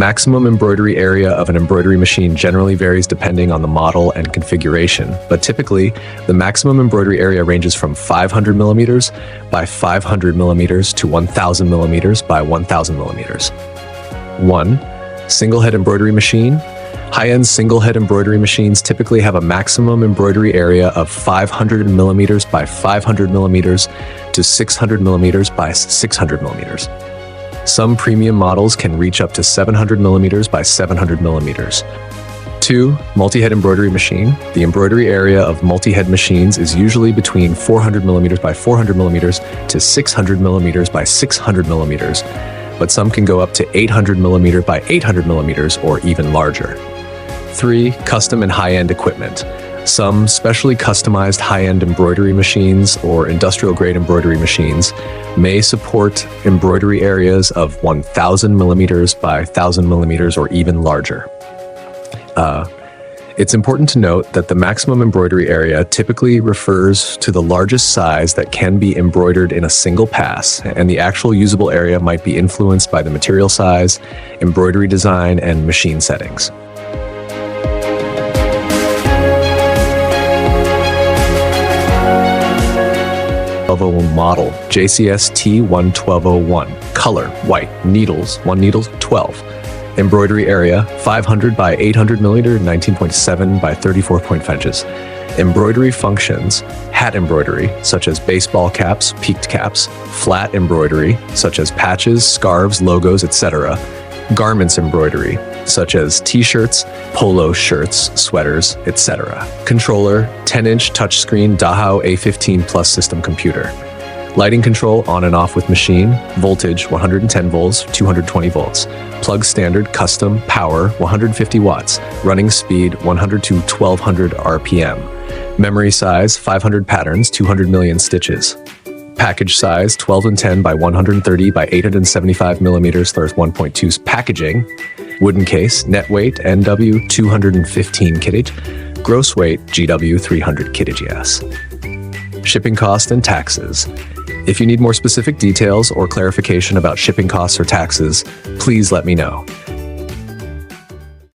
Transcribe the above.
Maximum embroidery area of an embroidery machine generally varies depending on the model and configuration, but typically, the maximum embroidery area ranges from 500 millimeters by 500 millimeters to 1000 millimeters by 1000 millimeters. 1. Single-head embroidery machine. High-end single-head embroidery machines typically have a maximum embroidery area of 500 millimeters by 500 millimeters to 600 millimeters by 600 millimeters. Some premium models can reach up to 700 millimeters by 700 millimeters. 2. Multi-head embroidery machine. The embroidery area of multi-head machines is usually between 400 millimeters by 400 millimeters to 600 millimeters by 600 millimeters, but some can go up to 800 millimeter by 800 millimeters or even larger. 3. Custom and high-end equipment. Some specially customized high-end embroidery machines or industrial-grade embroidery machines may support embroidery areas of 1000 millimeters by 1000 millimeters or even larger. It's important to note that the maximum embroidery area typically refers to the largest size that can be embroidered in a single pass, and the actual usable area might be influenced by the material size, embroidery design, and machine settings. Model JCS T11201. Color white. Needles 1 needle 12. Embroidery area 500 by 800 millimeter 19.7 by 34.5 inches. Embroidery functions: hat embroidery such as baseball caps, peaked caps; flat embroidery such as patches, scarves, logos, etc. Garments embroidery such as t-shirts, polo shirts, sweaters, etc. Controller 10-inch touchscreen Dahao A15 Plus system computer. Lighting control on and off with machine. Voltage 110 volts, 220 volts. Plug standard custom power 150 watts. Running speed 100 to 1200 RPM. Memory size 500 patterns, 200 million stitches. Package size 12 and 10 by 130 by 875 millimeters × 1.2. Packaging: wooden case. Net weight NW 215 kg. Gross weight GW 300 kgs. Shipping cost and taxes. If you need more specific details or clarification about shipping costs or taxes, please let me know.